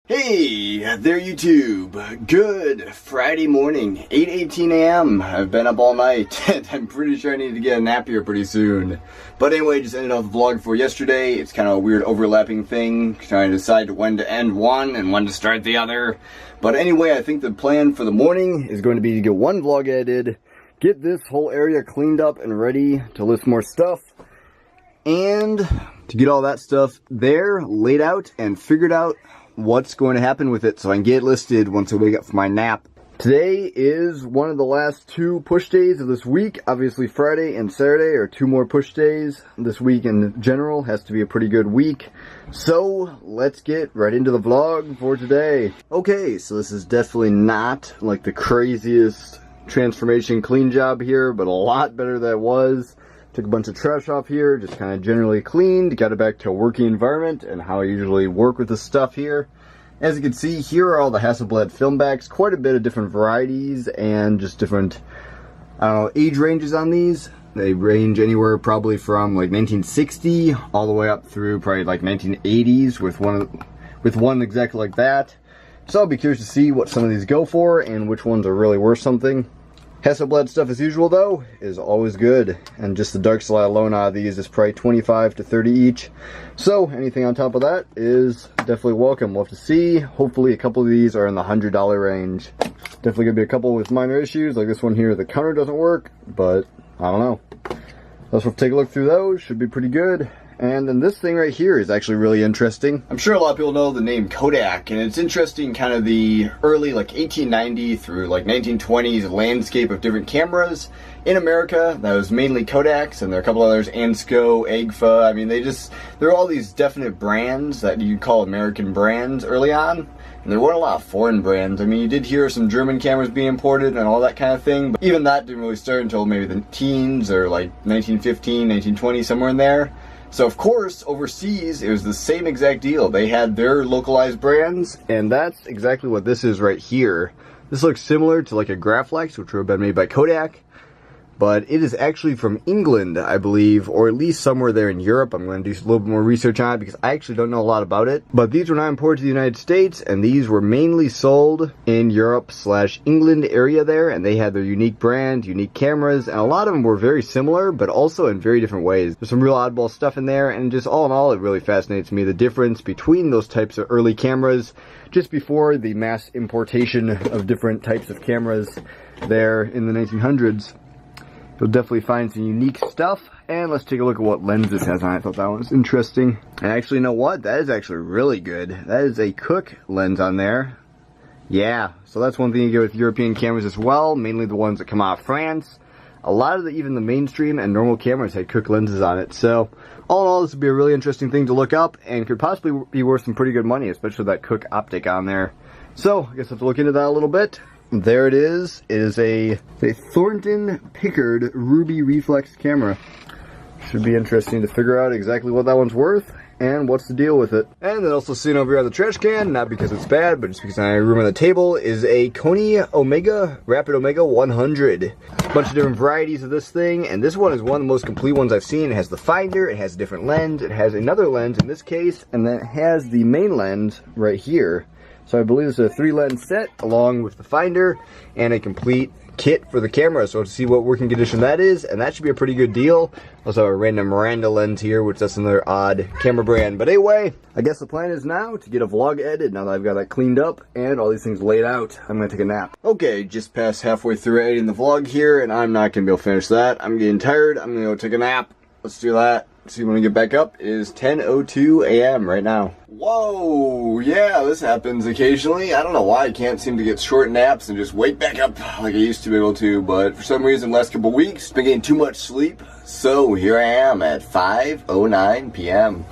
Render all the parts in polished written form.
Hey there YouTube, good Friday morning, 8:18 a.m. I've been up all night and I'm pretty sure I need to get a nap here pretty soon. But anyway, just ended off the vlog for yesterday. It's kind of a weird overlapping thing, trying to decide when to end one and when to start the other. But anyway, I think the plan for the morning is going to be to get one vlog edited, get this whole area cleaned up and ready to list more stuff, and to get all that stuff there, laid out, and figured out what's going to happen with it so I can get it listed once I wake up from my nap. Today is one of the last two push days of this week. Obviously Friday and Saturday are two more push days. This week in general has to be a pretty good week. So let's get right into the vlog for today. Okay, so this is definitely not like the craziest transformation clean job here, but a lot better than it was. Took a bunch of trash off here, just kind of generally cleaned, got it back to a working environment and how I usually work with this stuff here. As you can see, here are all the Hasselblad film backs, quite a bit of different varieties and just different, age ranges on these. They range anywhere probably from like 1960 all the way up through probably like 1980s with one exactly like that. So I'll be curious to see what some of these go for and which ones are really worth something. Hasselblad stuff as usual though is always good, and just the dark slide alone out of these is probably 25 to 30 each. So anything on top of that is definitely welcome. We'll have to see. Hopefully a couple of these are in the $100 range. Definitely gonna be a couple with minor issues, like this one here, the counter doesn't work, but I don't know. Let's take a look through those, should be pretty good. And then this thing right here is actually really interesting. I'm sure a lot of people know the name Kodak, and it's interesting kind of the early like 1890 through like 1920s landscape of different cameras in America. That was mainly Kodaks, and there are a couple others, Ansco, Agfa. I mean, there are all these definite brands that you call American brands early on. And there weren't a lot of foreign brands. I mean, you did hear some German cameras being imported and all that kind of thing, but even that didn't really start until maybe the teens or like 1915, 1920, somewhere in there. So of course, overseas, it was the same exact deal. They had their localized brands, and that's exactly what this is right here. This looks similar to like a Graflex, which would have been made by Kodak, but it is actually from England, I believe, or at least somewhere there in Europe. I'm going to do a little bit more research on it because I actually don't know a lot about it. But these were not imported to the United States, and these were mainly sold in Europe/England area there, and they had their unique brand, unique cameras, and a lot of them were very similar, but also in very different ways. There's some real oddball stuff in there, and just all in all, it really fascinates me, the difference between those types of early cameras just before the mass importation of different types of cameras there in the 1900s. You'll definitely find some unique stuff, and let's take a look at what lens this has on it. I thought that one was interesting. And actually, you know what? That is actually really good. That is a Cook lens on there. Yeah, so that's one thing you get with European cameras as well, mainly the ones that come out of France. A lot of even the mainstream and normal cameras had Cook lenses on it. So all in all, this would be a really interesting thing to look up and could possibly be worth some pretty good money, especially that Cook optic on there. So I guess I'll have to look into that a little bit. There it is. It is a Thornton Pickard Ruby Reflex camera. Should be interesting to figure out exactly what that one's worth and what's the deal with it. And then also sitting over here on the trash can, not because it's bad, but just because I have room on the table, is a Kony Omega Rapid Omega 100. A bunch of different varieties of this thing, and this one is one of the most complete ones I've seen. It has the finder, it has a different lens, it has another lens in this case, and then it has the main lens right here. So I believe it's a 3-lens set along with the finder and a complete kit for the camera. So to see what working condition that is, and that should be a pretty good deal. Also a random Miranda lens here, which that's another odd camera brand. But anyway, I guess the plan is now to get a vlog edited now that I've got that cleaned up and all these things laid out. I'm gonna take a nap. Okay, just past halfway through editing the vlog here, and I'm not gonna be able to finish that. I'm getting tired. I'm gonna go take a nap. Let's do that. See when we get back up. It is 10:02 a.m. right now. Whoa, yeah, this happens occasionally. I don't know why I can't seem to get short naps and just wake back up like I used to be able to, but for some reason last couple weeks, been getting too much sleep. So here I am at 5:09 p.m.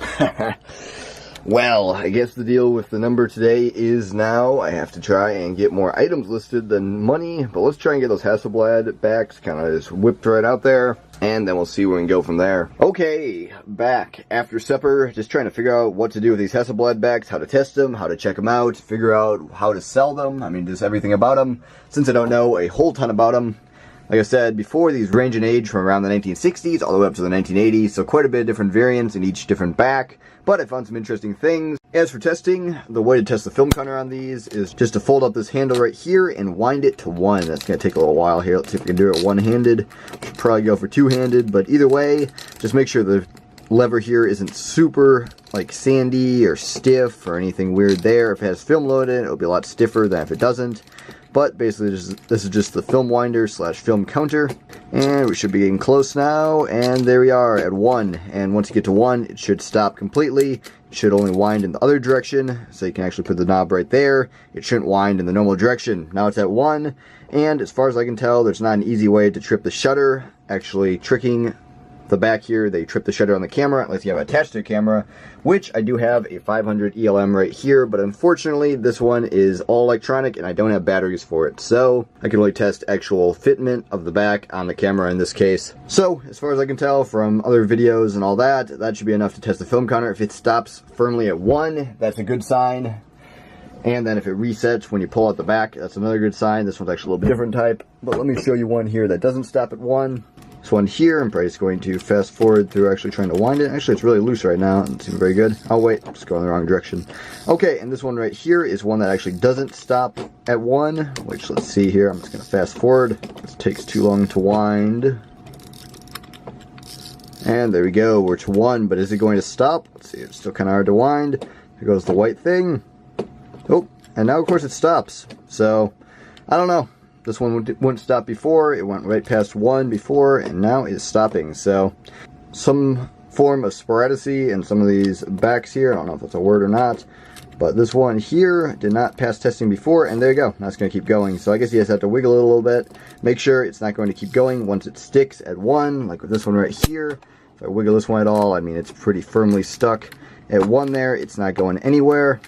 Well, I guess the deal with the number today is now I have to try and get more items listed than money, but let's try and get those Hasselblad backs kind of just whipped right out there, and then we'll see where we can go from there. Okay, back after supper, just trying to figure out what to do with these Hasselblad backs, how to test them, how to check them out, figure out how to sell them, I mean just everything about them, since I don't know a whole ton about them. Like I said before, these range in age from around the 1960s all the way up to the 1980s, so quite a bit of different variants in each different back, but I found some interesting things. As for testing, the way to test the film counter on these is just to fold up this handle right here and wind it to 1. That's going to take a little while here. Let's see if we can do it one-handed. Should probably go for two-handed, but either way, just make sure the lever here isn't super like sandy or stiff or anything weird there. If it has film loaded, it'll be a lot stiffer than if it doesn't. But basically, this is just the film winder slash film counter. And we should be getting close now. And there we are at 1. And once you get to 1, it should stop completely. It should only wind in the other direction. So you can actually put the knob right there. It shouldn't wind in the normal direction. Now it's at 1. And as far as I can tell, there's not an easy way to trip the shutter. Actually tricking the back here, they trip the shutter on the camera unless you have it attached to a camera, which I do have a 500 ELM right here, but unfortunately this one is all electronic and I don't have batteries for it, so I can only test actual fitment of the back on the camera in this case. So as far as I can tell from other videos and all that, that should be enough to test the film counter. If it stops firmly at 1, that's a good sign. And then if it resets when you pull out the back, that's another good sign. This one's actually a little bit different type, but let me show you one here that doesn't stop at 1. This one here, I'm probably just going to fast forward through actually trying to wind it. Actually, it's really loose right now. It doesn't seem very good. Oh, wait, I'm just going the wrong direction. Okay, and this one right here is one that actually doesn't stop at 1, which let's see here. I'm just going to fast forward. This takes too long to wind. And there we go, we're to 1, but is it going to stop? Let's see, it's still kind of hard to wind. There goes the white thing. Oh, and now of course it stops. So, I don't know. This one wouldn't stop before, it went right past 1 before, and now it's stopping. So, some form of sporadicity in some of these backs here. I don't know if that's a word or not. But this one here did not pass testing before, and there you go. Now it's going to keep going. So I guess you just have to wiggle it a little bit. Make sure it's not going to keep going once it sticks at 1, like with this one right here. If I wiggle this one at all, I mean, it's pretty firmly stuck at 1 there. It's not going anywhere.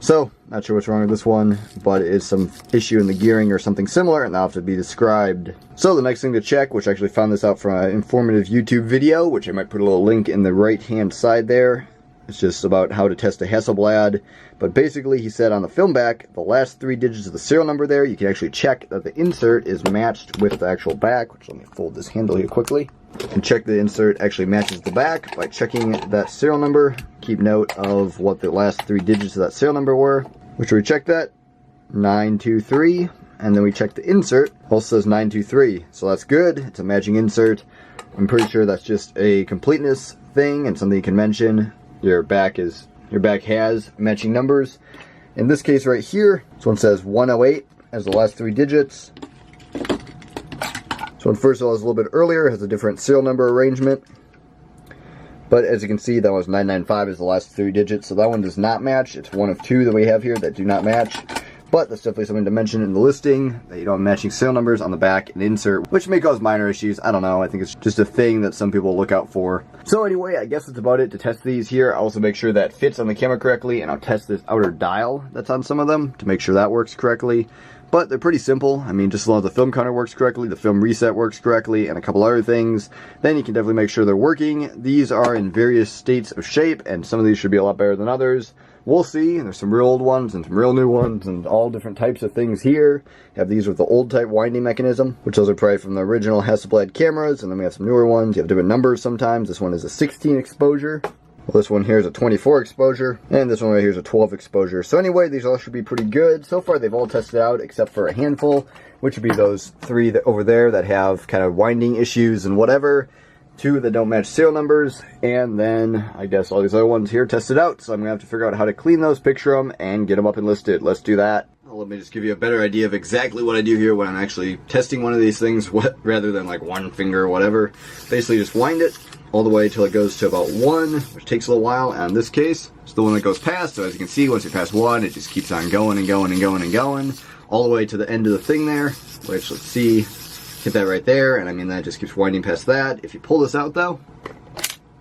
So, not sure what's wrong with this one, but it's some issue in the gearing or something similar, and that'll have to be described. So the next thing to check, which I actually found this out from an informative YouTube video, which I might put a little link in the right-hand side there. It's just about how to test a Hasselblad. But basically, he said on the film back, the last 3 digits of the serial number there, you can actually check that the insert is matched with the actual back, which let me fold this handle here quickly. And check the insert actually matches the back by checking that serial number. Keep note of what the last 3 digits of that serial number were. Which we checked that, 923, and then we check the insert, also says 923, so that's good. It's a matching insert. I'm pretty sure that's just a completeness thing and something you can mention. Your back has matching numbers. In this case right here, this one says 108 as the last 3 digits. This one first of all is a little bit earlier, has a different serial number arrangement. But as you can see, that was 995 is the last 3 digits, so that one does not match. It's one of 2 that we have here that do not match. But that's definitely something to mention in the listing, that you don't have matching serial numbers on the back and insert, which may cause minor issues. I don't know, I think it's just a thing that some people look out for. So anyway, I guess that's about it to test these here. I'll also make sure that fits on the camera correctly, and I'll test this outer dial that's on some of them to make sure that works correctly. But they're pretty simple. I mean, just as long as the film counter works correctly, the film reset works correctly, and a couple other things, then you can definitely make sure they're working. These are in various states of shape, and some of these should be a lot better than others. We'll see. There's some real old ones and some real new ones and all different types of things here. You have these with the old type winding mechanism, which those are probably from the original Hasselblad cameras, and then we have some newer ones. You have different numbers sometimes. This one is a 16 exposure. Well, this one here is a 24 exposure, and this one right here is a 12 exposure. So anyway, these all should be pretty good. So far, they've all tested out except for a handful, which would be those 3 that over there that have kind of winding issues and whatever. 2 that don't match serial numbers, and then I guess all these other ones here tested out. So I'm gonna have to figure out how to clean those, picture them, and get them up and listed. Let's do that. Well, let me just give you a better idea of exactly what I do here when I'm actually testing one of these things, rather than like one finger or whatever. Basically, just wind it all the way till it goes to about 1, which takes a little while, and in this case, it's the one that goes past. So as you can see, once you pass 1, it just keeps on going and going and going and going, all the way to the end of the thing there, which, let's see, hit that right there, and I mean, that just keeps winding past that. If you pull this out though,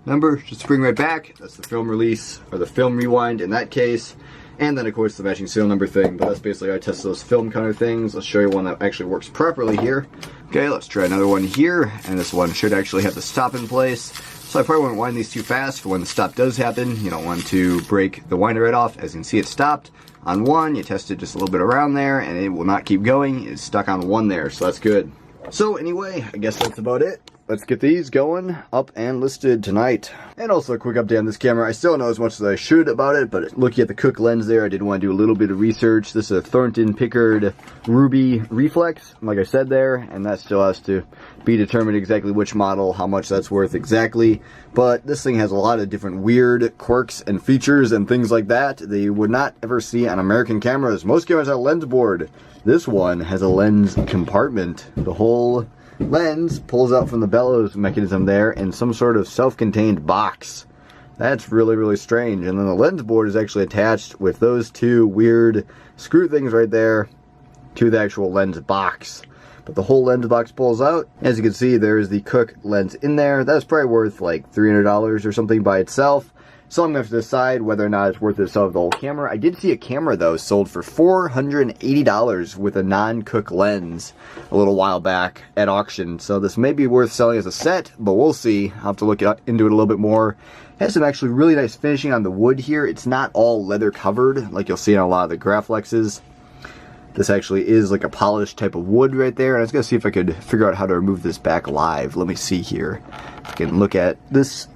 remember, just spring right back. That's the film release, or the film rewind in that case. And then of course the matching serial number thing, but that's basically how I test those film counter things. Let's show you one that actually works properly here. Okay, let's try another one here, and this one should actually have the stop in place. So I probably won't wind these too fast for when the stop does happen. You don't want to break the winder right off. As you can see, it stopped on 1. You test it just a little bit around there, and it will not keep going. It's stuck on 1 there, so that's good. So anyway, I guess that's about it. Let's get these going up and listed tonight. And also a quick update on this camera. I still don't know as much as I should about it, but looking at the Cooke lens there, I did want to do a little bit of research. This is a Thornton Pickard Ruby Reflex, like I said there, and that still has to be determined exactly which model, how much that's worth exactly. But this thing has a lot of different weird quirks and features and things like that that you would not ever see on American cameras. Most cameras have a lens board. This one has a lens compartment. The whole lens pulls out from the bellows mechanism there in some sort of self-contained box. That's really, really strange. And then the lens board is actually attached with those two weird screw things right there to the actual lens box. But the whole lens box pulls out. As you can see, there's the Cooke lens in there. That's probably worth like $300 or something by itself. So I'm going to have to decide whether or not it's worth it to sell the whole camera. I did see a camera, though, sold for $480 with a non-Cooke lens a little while back at auction. So this may be worth selling as a set, but we'll see. I'll have to look into it a little bit more. It has some actually really nice finishing on the wood here. It's not all leather covered like you'll see on a lot of the Graflexes. This actually is like a polished type of wood right there. And I was going to see if I could figure out how to remove this back live. Let me see here. I can look at this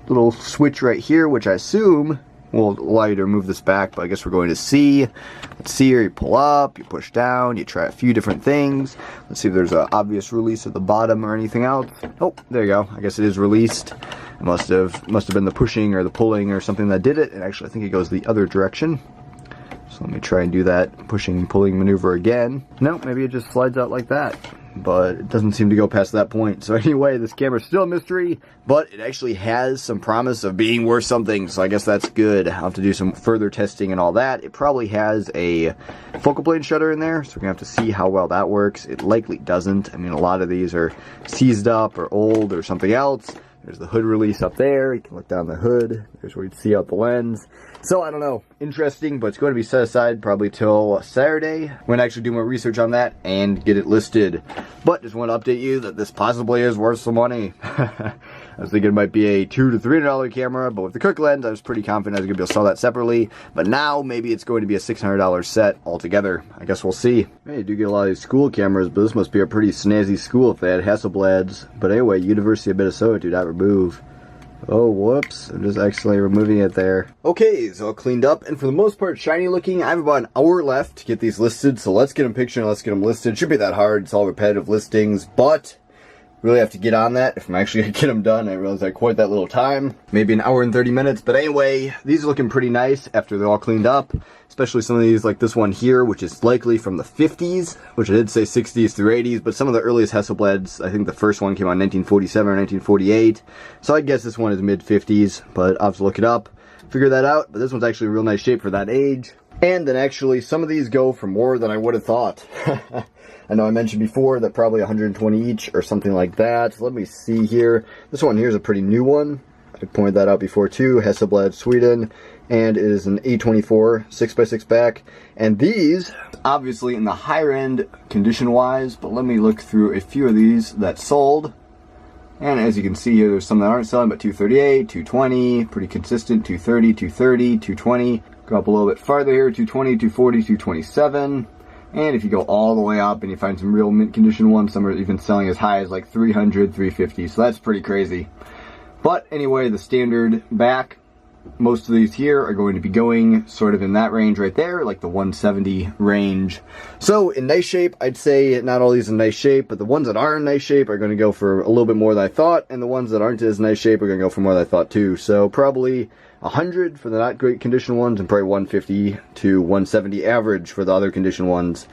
little switch right here, which I assume will allow you to remove this back, but I guess we're going to see. Let's see here, you pull up, you push down, you try a few different things. Let's see if there's an obvious release at the bottom or anything else. Oh, there you go. I guess it is released. It must have been the pushing or the pulling or something that did it. And actually, I think it goes the other direction. So let me try and do that pushing and pulling maneuver again. No, maybe it just slides out like that. But it doesn't seem to go past that point. So anyway, this camera's still a mystery, but it actually has some promise of being worth something, so I guess that's good. I'll have to do some further testing and all that. It probably has a focal plane shutter in there, so we're going to have to see how well that works. It likely doesn't. I mean, a lot of these are seized up or old or something else. There's the hood release up there. You can look down the hood. There's where you'd see out the lens. So, I don't know. Interesting, but it's going to be set aside probably till Saturday. We're going to actually do more research on that and get it listed. But just want to update you that this possibly is worth some money. I was thinking it might be a $200 to $300 camera, but with the Cooke lens, I was pretty confident I was going to be able to sell that separately. But now, maybe it's going to be a $600 set altogether. I guess we'll see. Hey, you do get a lot of these school cameras, but this must be a pretty snazzy school if they had Hasselblads. But anyway, University of Minnesota, do not remove. Oh, whoops. I'm just accidentally removing it there. Okay, it's all cleaned up, and for the most part, shiny looking. I have about an hour left to get these listed, so let's get them pictured and let's get them listed. Shouldn't be that hard. It's all repetitive listings, but really have to get on that if I'm actually going to get them done. I realize I had quite that little time. Maybe an hour and 30 minutes, but anyway, these are looking pretty nice after they're all cleaned up. Especially some of these, like this one here, which is likely from the 50s, which I did say 60s through 80s, but some of the earliest Hasselblads, I think the first one came out in 1947 or 1948, so I guess this one is mid-50s, but I'll have to look it up, figure that out, but this one's actually a real nice shape for that age. And then actually, some of these go for more than I would have thought. I know I mentioned before that probably 120 each or something like that. Let me see here. This one here is a pretty new one. I pointed that out before too. Hasselblad, Sweden. And it is an A24 6x6 back. And these, obviously in the higher end condition-wise, but let me look through a few of these that sold. And as you can see here, there's some that aren't selling, but 238, 220, pretty consistent, 230, 230, 220. Go up a little bit farther here, 220, 240, 227. And if you go all the way up and you find some real mint condition ones, some are even selling as high as like 300, 350. So that's pretty crazy. But anyway, the standard back, most of these here are going to be going sort of in that range right there, like the 170 range. So in nice shape, I'd say not all these in nice shape, but the ones that are in nice shape are going to go for a little bit more than I thought, and the ones that aren't as nice shape are going to go for more than I thought too. So probably 100 for the not great condition ones, and probably 150 to 170 average for the other condition ones.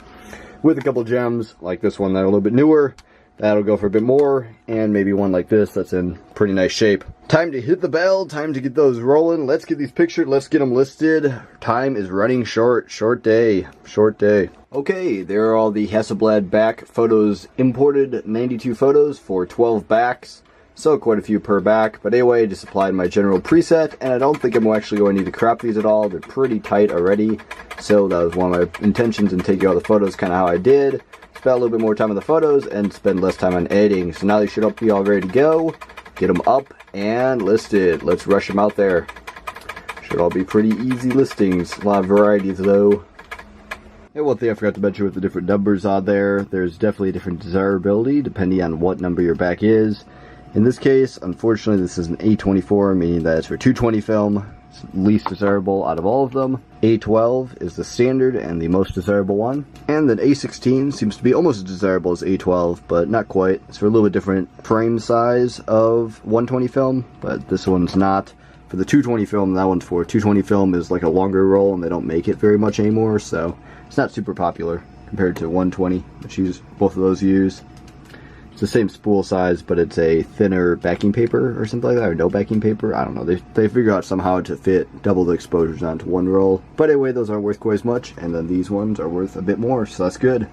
With a couple gems like this one that are a little bit newer, that'll go for a bit more, and maybe one like this that's in pretty nice shape. Time to hit the bell, time to get those rolling. Let's get these pictured, let's get them listed. Time is running short. Short day. Okay, there are all the Hasselblad back photos imported. 92 photos for 12 backs. So quite a few per back, but anyway, just applied my general preset, and I don't think I'm actually going to need to crop these at all. They're pretty tight already, so that was one of my intentions in taking all the photos, kind of how I did. Spend a little bit more time on the photos and spend less time on editing. So now they should be all ready to go. Get them up and listed. Let's rush them out there. Should all be pretty easy listings. A lot of varieties though. And one thing I forgot to mention with the different numbers on there, there's definitely different desirability depending on what number your back is. In this case, unfortunately, this is an A24, meaning that it's for 220 film. It's least desirable out of all of them. A12 is the standard and the most desirable one. And then A16 seems to be almost as desirable as A12, but not quite. It's for a little bit different frame size of 120 film, but this one's not. For the 220 film, that one's for 220 film is like a longer roll, and they don't make it very much anymore, so it's not super popular compared to 120, which both of those use. It's the same spool size, but it's a thinner backing paper or something like that, or no backing paper. I don't know. They figure out somehow to fit double the exposures onto one roll. But anyway, those aren't worth quite as much, and then these ones are worth a bit more, so that's good.